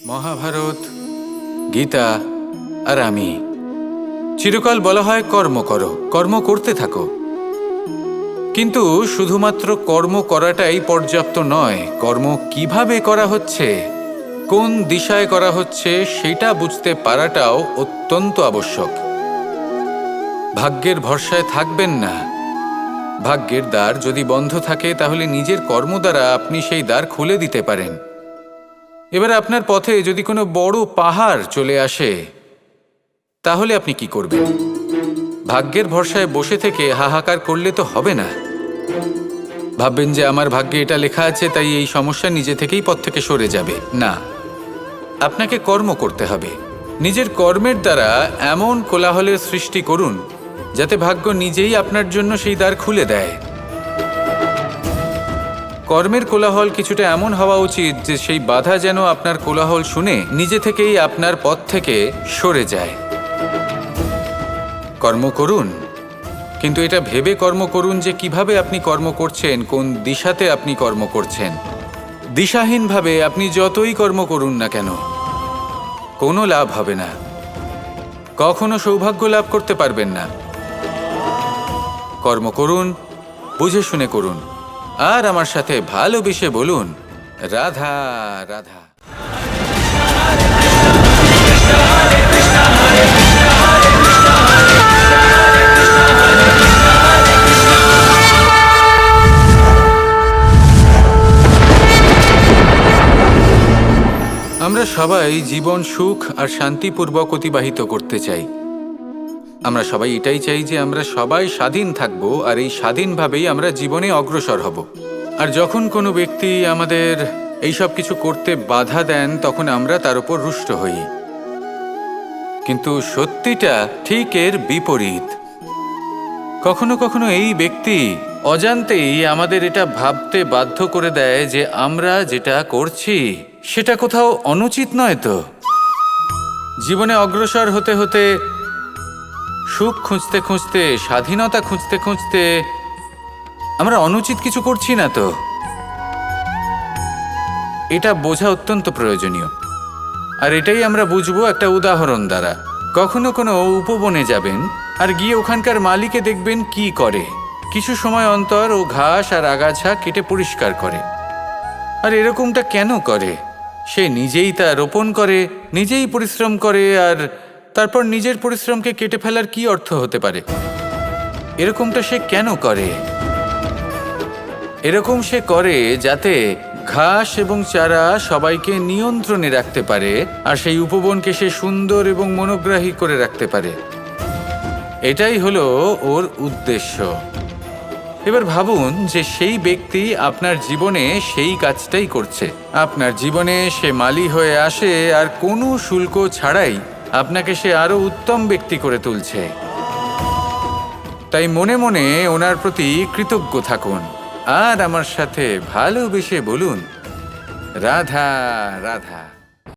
মহাভারত, গীতা আর আমি চিরকাল বলা হয় কর্ম করো, কর্ম করতে থাকো। কিন্তু শুধুমাত্র কর্ম করাটাই পর্যাপ্ত নয়, কর্ম কিভাবে করা হচ্ছে, কোন দিশায় করা হচ্ছে সেটা বুঝতে পারাটাও অত্যন্ত আবশ্যক। ভাগ্যের ভরসায় থাকবেন না। ভাগ্যের দ্বার যদি বন্ধ থাকে তাহলে নিজের কর্ম দ্বারা আপনি সেই দ্বার খুলে দিতে পারেন। এবার আপনার পথে যদি কোনো বড় পাহাড় চলে আসে তাহলে আপনি কি করবেন? ভাগ্যের ভরসায় বসে থেকে হাহাকার করলে তো হবে না। ভাববেন যে আমার ভাগ্যে এটা লেখা আছে তাই এই সমস্যা নিজে থেকেই পথ থেকে সরে যাবে। না, আপনাকে কর্ম করতে হবে। নিজের কর্মের দ্বারা এমন কোলাহলের সৃষ্টি করুন যাতে ভাগ্য নিজেই আপনার জন্য সেই দ্বার খুলে দেয়। কর্মের কোলাহল কিছুটা এমন হওয়া উচিত যে সেই বাধা যেন আপনার কোলাহল শুনে নিজে থেকেই আপনার পথ থেকে সরে যায়। কর্ম করুন, কিন্তু এটা ভেবে কর্ম করুন যে কিভাবে আপনি কর্ম করছেন, কোন দিশাতে আপনি কর্ম করছেন। দিশাহীনভাবে আপনি যতই কর্ম করুন না কেন কোনো লাভ হবে না, কখনো সৌভাগ্য লাভ করতে পারবেন না। কর্ম করুন, বুঝে শুনে করুন, আর আমার সাথে ভালোবেসে বলুন রাধা রাধা। আমরা সবাই জীবন সুখ আর শান্তিপূর্বক অতিবাহিত করতে চাই। আমরা সবাই এটাই চাই যে আমরা সবাই স্বাধীন থাকব আর এই স্বাধীনভাবেই আমরা জীবনে অগ্রসর হব। আর যখন কোনো ব্যক্তি আমাদের এইসব কিছু করতে বাধা দেন তখন আমরা তার উপর রুষ্ট হই। কিন্তু সত্যিটা ঠিক এর বিপরীত। কখনো কখনো এই ব্যক্তি অজান্তেই আমাদের এটা ভাবতে বাধ্য করে দেয় যে আমরা যেটা করছি সেটা কোথাও অনুচিত নয় তো। জীবনে অগ্রসর হতে হতে, সুখ খুঁজতে খুঁজতে, স্বাধীনতা খুঁজতে খুঁজতে আমরা অনুচিত কিছু করছি না তো। এটা বোঝা অত্যন্ত প্রয়োজনীয়। আর এটাই আমরা বুঝবো একটা উদাহরণ দ্বারা। কখনো কোনো উপবনে যাবেন আর গিয়ে ওখানকার মালিকে দেখবেন কি করে। কিছু সময় অন্তর ও ঘাস আর আগাছা কেটে পরিষ্কার করে। আর এরকমটা কেন করে? সে নিজেই তা রোপণ করে, নিজেই পরিশ্রম করে, আর তারপর নিজের পরিশ্রমকে কেটে ফেলার কি অর্থ হতে পারে? এরকমটা সে কেন করে? এরকম সে করে যাতে ঘাস এবং চারা সবাইকে নিয়ন্ত্রণে রাখতে পারে আর সেই উপবনকে সে সুন্দর এবং মনোগ্রাহী করে রাখতে পারে। এটাই হলো ওর উদ্দেশ্য। এবার ভাবুন যে সেই ব্যক্তি আপনার জীবনে সেই কাজটাই করছে। আপনার জীবনে সে মালি হয়ে আসে আর কোনো শুল্ক ছাড়াই আপনাকে সে আরো উত্তম ব্যক্তি করে তুলছে। তাই মনে মনে ওনার প্রতি কৃতজ্ঞ থাকুন আর আমার সাথে ভালোবেসে বলুন রাধা রাধা।